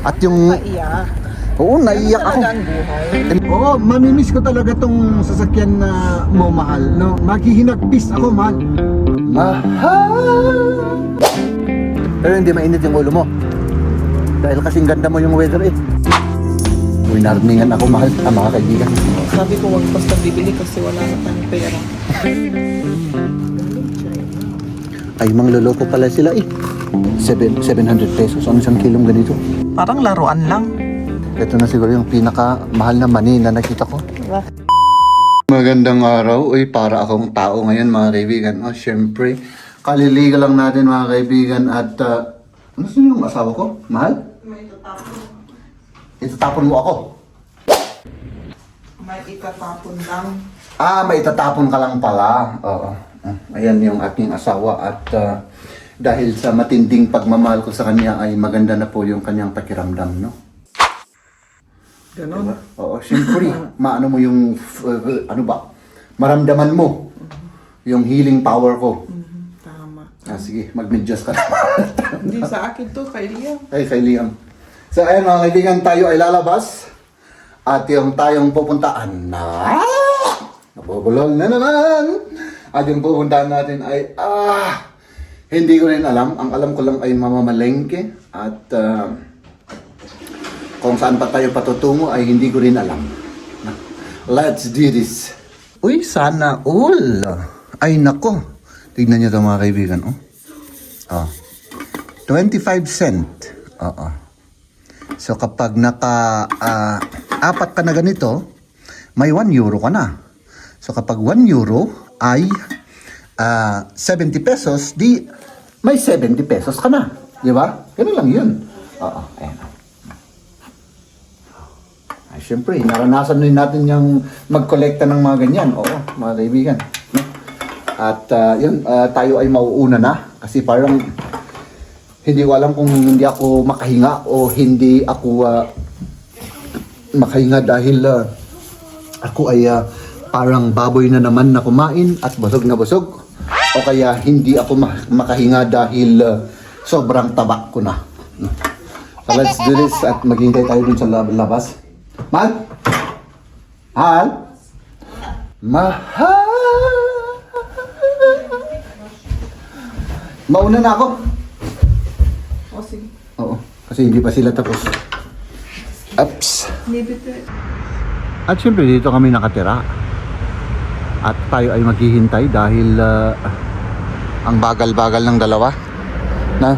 At yung... Naiyak. Oo, naiyak ako. Talaga ang buhay. Oo, mamimiss ko talaga tong sasakyan na mo, mahal, no? Maghihinagpis ako, mahal. Mahal! Pero hindi mainit yung ulo mo. Dahil kasing ganda mo yung weather eh. Uy, narningan ako, mahal, mga kaibigan. Sabi ko wag basta bibili kasi wala na tayong pera. Ay, mangloloko pala sila eh. 700 pesos ang isang kilong ganito. Parang laruan lang. Ito na siguro yung pinakamahal na mani na nakita ko. Diba? Magandang araw. Uy, para akong tao ngayon, mga kaibigan. Oh, syempre, kaliliga lang natin, mga kaibigan. At, ano sino yung asawa ko? Mahal? May itatapon. Itatapon mo ako. May itatapon lang. Ah, may itatapon ka lang pala. Oo. Ayan yung aking asawa. At dahil sa matinding pagmamahal ko sa kanya, ay maganda na po yung kanyang pakiramdam, no? Ganon. Diba? Oo, siyempre, maano mo yung, ano ba, maramdaman mo yung healing power ko. Tama. Ah, sige, mag-medyas ka na. Hindi sa akin to, kay Liam. Ay, kay Liam. So, ayun mga kaibigan, tayo ay lalabas. At yung tayong pupuntaan na... Nabubulol na naman! At yung pupuntaan natin ay... hindi ko rin alam. Ang alam ko lang ay mamamalengke. At... kung saan pa tayo patutungo ay hindi ko rin alam. Let's do this. Uy, sana all. Ay, nako. Tignan nyo ito mga kaibigan. Oh. 25 cent. Oo. So kapag apat ka na ganito, may 1 euro ka na. So kapag 1 euro ay 70 pesos, di may 70 pesos ka na. Di ba? Ganun lang yun. Oo, ayan. Ay, syempre, naranasan din natin yung mag-collecta ng mga ganyan. Oo, mga kaibigan. At yun, tayo ay mauuna na. Kasi parang hindi ko alam kung hindi ako makahinga o hindi ako makahinga dahil ako ay parang baboy na naman na kumain at busog na busog. O kaya hindi ako makahinga dahil sobrang taba ko na. So let's do this at maghintay tayo dun sa labas. Mahal? Mahal? Mahal? Mauna na ako. O sige. Oo, kasi hindi pa sila tapos. Ups. At syempre dito kami nakatira. At tayo ay maghihintay dahil ang bagal-bagal ng dalawa. Na?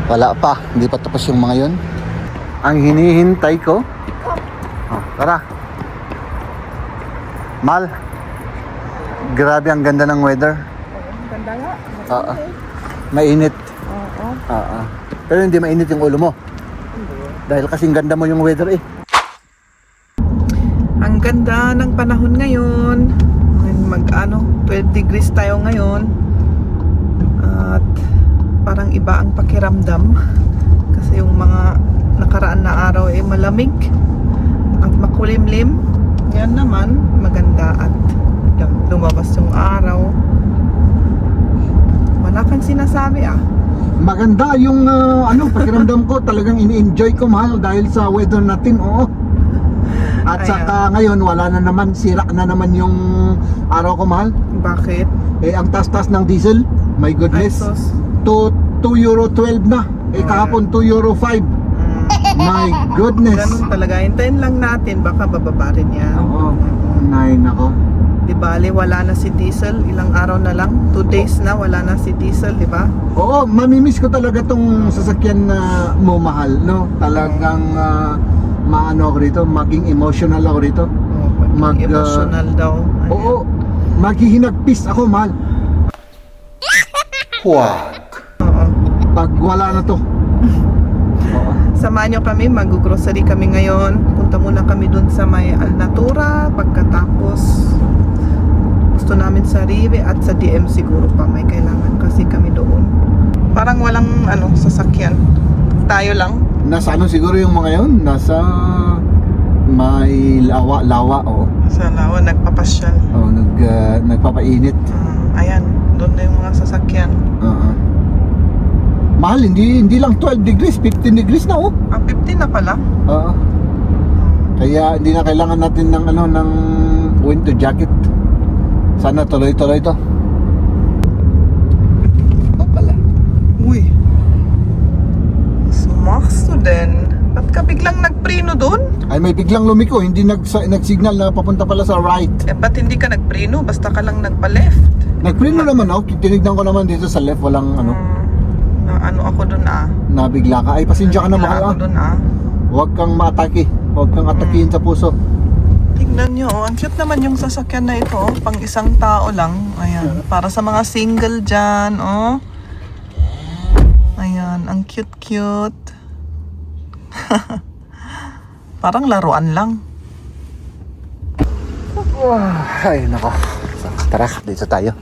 Wala pa, hindi pa tapos yung mga yon. Ang hinihintay ko. Oh, tara. Mal. Grabe ang ganda ng weather. Ganda nga. Oo. Mainit. Oo. Pero hindi mainit yung ulo mo. Dahil kasing ganda mo yung weather eh. Ang ganda ng panahon ngayon. 12 degrees tayo ngayon. At parang iba ang pakiramdam. Kasi yung mga nakaraan na araw ay malamig at makulimlim. Yan naman, maganda at lumabas yung araw. Wala kang sinasabi Maganda yung pakiramdam ko, talagang ini-enjoy ko, mahal, dahil sa weather natin, oo. At Ayan. saka ngayon wala na naman, sira na naman yung araw ko, mahal. Bakit? Eh ang taas-taas ng diesel, my goodness. Ay, sus. To 2 euro 12 na. Eh kahapon 2 euro 5. My goodness. Ganun talaga. Hintayin lang natin. Baka bababa rin yan. Oo. Nako. Di bali, wala na si Diesel. Ilang araw na lang. 2 days na wala na si Diesel, di ba? Oo, mamimiss ko talaga tong sasakyan na mo, mahal, no? Talagang maano ako rito, maging emotional ako rito. Emotional daw. Ayan. Oo, maghihinagpis ako, mahal. Huwag. Oo. Pag wala na to. Oo. Samahan nyo kami, mag-grocery kami ngayon. Punta muna kami dun sa may Alnatura. Pagkatapos, gusto namin sa Rive at sa DM siguro pa. May kailangan kasi kami doon. Parang walang sasakyan. Tayo lang. Nasa siguro yung mga yun? Nasa may lawa, oo. Sa Lawa, nagpapasyal. Oo, nagpapainit. Ayan, doon na yung mga sasakyan. Oo. Mahal, hindi lang 12 degrees, 15 degrees na oh. 15 na pala. Oo. Kaya hindi na kailangan natin ng winter jacket. Sana tuloy-tuloy to. Pala. Uy. Sumaks to din. Ba't ka biglang nagpreno doon? Ay may biglang lumiko, hindi nag-signal na papunta pala sa right. Ba't hindi ka nagpreno? Basta ka lang nagpa-left. Nag-print mo naman ako, tinignan ko naman dito sa left, walang Ano ako doon nabigla ka. Ay pasensya ka na Bigla mahal ako ah. doon Huwag kang maatake, huwag kang atakihin sa puso. Tignan nyo, ang cute naman yung sasakyan na ito. Pang isang tao lang. Ayan, para sa mga single dyan, oh. Ayan, ang cute-cute. Parang laruan lang. Ay nako. Tara, dito tayo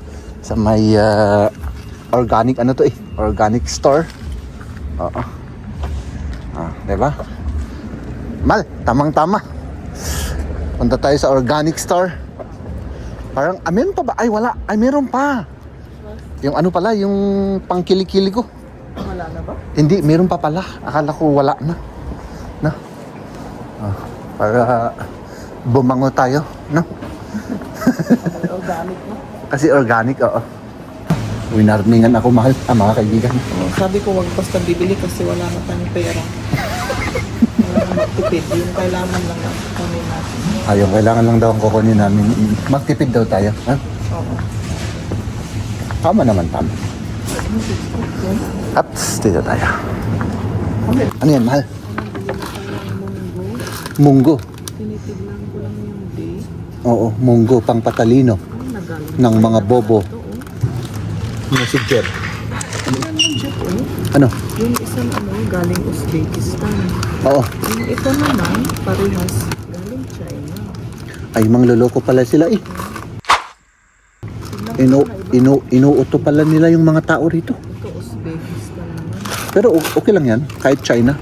sa may organic organic store. Oo. Diba? Mal, tamang-tama. Punta tayo sa organic store. Parang, meron pa ba? Ay, wala. Ay, meron pa. Yung ano pala, yung pangkili-kili ko. Wala na ba? Hindi, meron pa pala. Akala ko wala na. Para bumango tayo, no? Organic na. Kasi organic, oo. Winarningan ako, mahal. Mga kaibigan. Sabi ko wag basta bibili kasi wala na tayong pera. Wala na magtipid. Yung kailangan lang ang kunin natin. Ayun, kailangan lang daw ang kukunin namin. Magtipid daw tayo. Ha? Oo. Tama naman, tama. Ups, dito tayo. Ano yan, mahal? Munggo. Tinitignan ko lang yung day. Oo, munggo, pang patalino. Ng mga bobo. Messenger. Ano? Yung isang galing Uzbekistan. Oo. Yung ito naman, parehas galing China. Ay, mangloloko pala sila eh. Inuuto pala nila yung mga tao rito. Ito Uzbekistan naman. Pero okay lang yan, kahit China.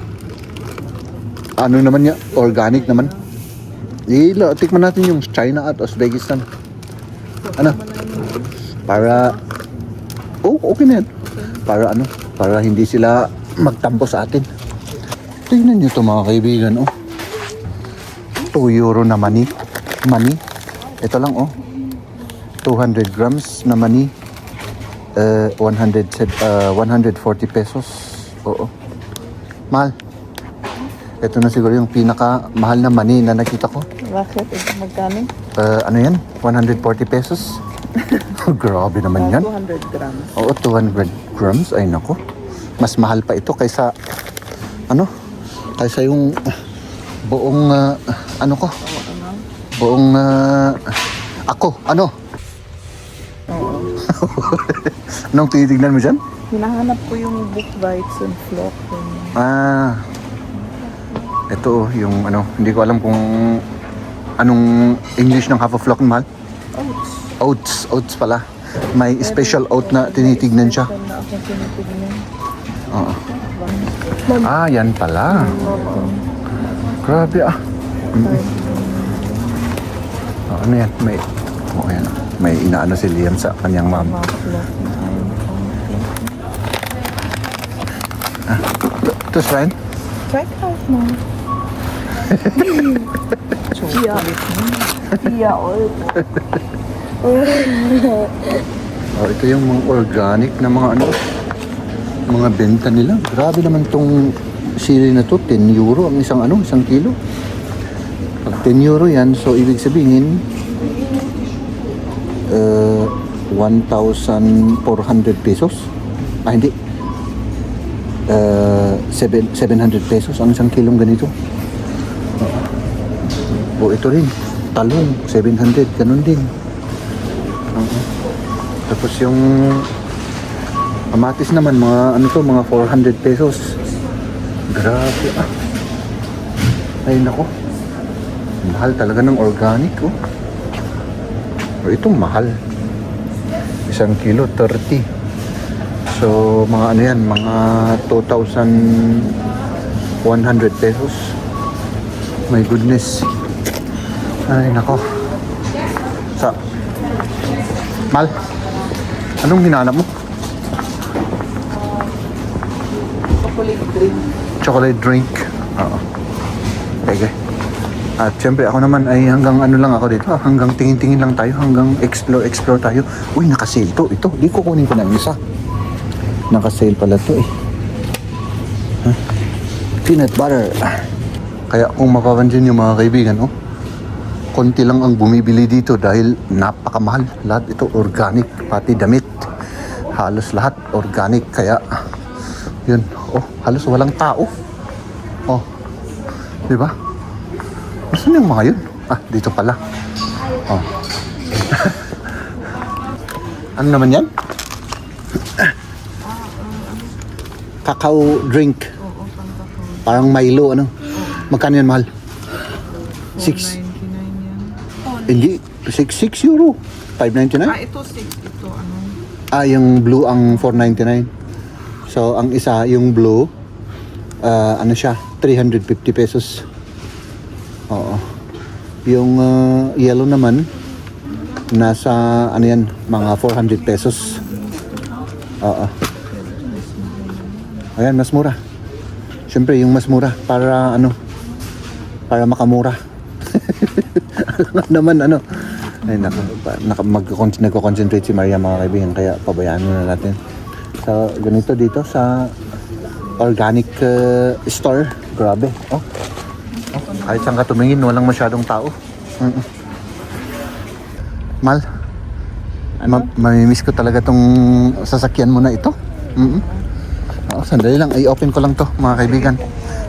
Ano naman yan? Organic naman. Tikman natin yung China at Uzbekistan. Ano? Para... Oh, okay na yan. Para ano? Para hindi sila magtampo sa atin. Tingnan nyo ito mga kaibigan, oh. 2 euro na mani. Mani. Ito lang, oh. 200 grams na mani. 140 pesos. Oo. Mahal. Ito na siguro yung pinaka mahal na mani na nakita ko. Bakit? Ito magkano? Ano yan? 140 pesos? Grabe naman yan. 200 grams. Oo, 200 grams. Ay nako. Mas mahal pa ito kaysa kaysa yung buong ano ko? Buong ako, ano? Oo. Anong tinitignan mo dyan? Hinahanap ko yung book bites and flock. Ito yung hindi ko alam kung anong English ng half a flock, mahal. Oats pala. May special oat na tinitignan siya. Na ako tinitignan. Oo. Yan pala. Grabe ah. Ano yan? Ayan. May inaano si Liam sa kanyang mom. Ito, Sven? Check out mo. Chia oil. Ito yung mga organic na mga benta nila. Grabe naman tong sili na to. 10 euro ang isang kilo. Pag 10 euro yan, so ibig sabihin 1,400 pesos. Hindi. 700 pesos ang isang kilong ganito. Ito rin. Talong, 700. Ganun din. Tapos yung kamatis naman, mga 400 pesos. Grabe ah. Ay nako. Mahal talaga ng organic, oh. Itong mahal. Isang kilo, 30. So, mga mga 2,100 pesos. My goodness. Ay, nako. Mal, anong hinanap mo? chocolate drink. Oo. Okay. At syempre ako naman ay hanggang ano lang ako dito, hanggang tingin-tingin lang tayo, hanggang explore tayo. Uy, naka-sale to. Ito, di ko kunin ko na yung isa. Naka-sale pala to eh. Huh? Peanut butter. Kaya kung mapapansin yung mga kaibigan, oh, konti lang ang bumibili dito dahil napakamahal. Lahat ito organic, pati damit. Halos lahat organic, kaya yun, oh, halos walang tao. Oh, di ba? Saan yung mga yun? Ah, dito pala. Oh. Ano naman yan? Kakao drink. Parang Milo, ano? Magkano yan, mahal? 6. 4.99 yan. Hindi, 6 euro. 5.99? Ito 6. Ito ano? Yung blue ang 4.99. So, ang isa, yung blue, ano siya, 350 pesos. Oo. Yung yellow naman, nasa, ano yan, mga 400 pesos. Oo. Ayan, mas mura. Siyempre, yung mas mura, para, ano, para makamura. Alam naman, ano. Ay, nagko-concentrate si Maria, mga kaibigan, kaya pabayaan muna natin. So, ganito dito sa organic store. Grabe. Oh. Kahit saan ka tumingin, walang masyadong tao. Mal, mamimiss ko talaga tong sasakyan mo na ito. Oo, sandali lang, i-open ko lang to, mga kaibigan.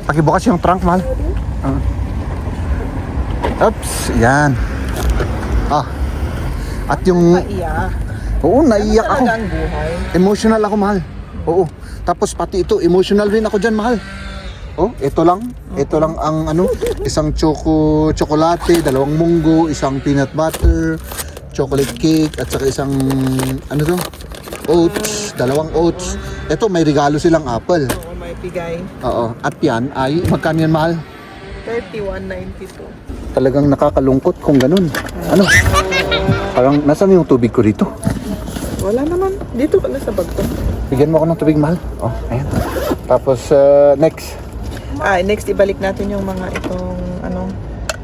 Pakibukas yung trunk, Mal. Oops, yan. At yung... Naiyak. Oo, naiyak ako. Ang buhay. Emotional ako, Mahal. Oo. Tapos pati ito, emotional rin ako dyan, Mahal. Oh, ito lang. Ito lang ang ano, isang chocolate, dalawang munggo, isang peanut butter, chocolate cake, at saka isang ano to? Oats, dalawang oats. Ito, may regalo silang apple. Oo, may bigay. Oo. At yan ay, magkano yan, Mahal? 31.92. Talagang nakakalungkot kung ganun. Ano? Parang, nasaan yung tubig ko dito? Wala naman. Dito ka na sa bag to. Bigyan mo ako ng tubig, Mahal. Oh, ayan. Tapos, next. Next ibalik natin yung mga itong ano,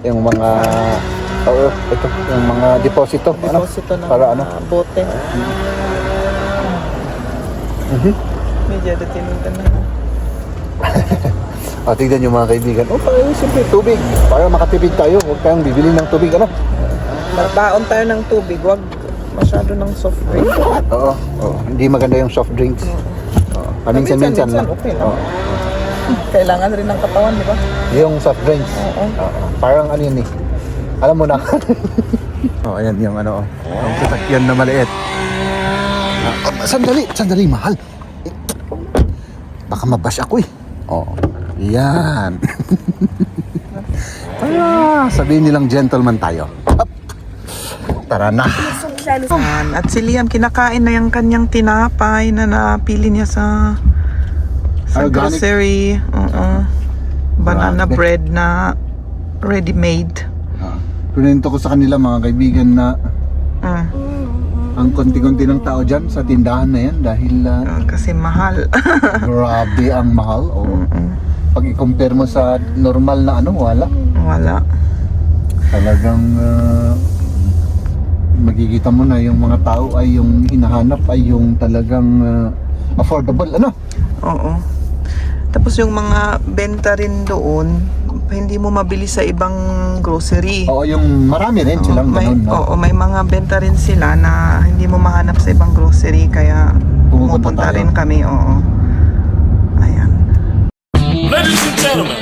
Yung mga... Oo, ito. Yung mga deposito. deposito ng Para ano? bote. Medyo datinutan na. Tignan yung mga kaibigan. Parang simple, tubig. Para makatipid tayo. Huwag tayong bibili ng tubig. Ano? Magbaon tayo ng tubig. Huwag masyado ng soft drink. Oo. Hindi maganda yung soft drinks. Paminsan-minsan lang. Okay lang. Kailangan rin ng katawan, di ba? Yung soft drinks. Oo. Parang ano yun eh. Alam mo na. Ayan yung ano. Ang sasakyan na maliit. Sandali, mahal. Baka mabash ako eh. Yan. Sabihin nilang gentleman tayo. Up. Tara na. At si Liam, kinakain na yung kanyang tinapay na napili niya sa Organic? grocery. Banana Grabe. bread na ready-made. Kunento ko sa kanila, mga kaibigan, na ang konti-konti ng tao dyan sa tindahan na yan dahil Kasi mahal. grabe ang mahal. Pag i-compare mo sa normal na ano, wala. Wala. Talagang magkikita mo na yung mga tao ay yung hinahanap ay yung talagang affordable, ano? Oo. Tapos yung mga benta rin doon, hindi mo mabili sa ibang grocery. Oo, yung marami rin silang ganun, no? Oo, may mga benta rin sila na hindi mo mahanap sa ibang grocery, kaya Pumupunta pumupunta tayo. rin kami, oo. Ayan. Ladies and gentlemen,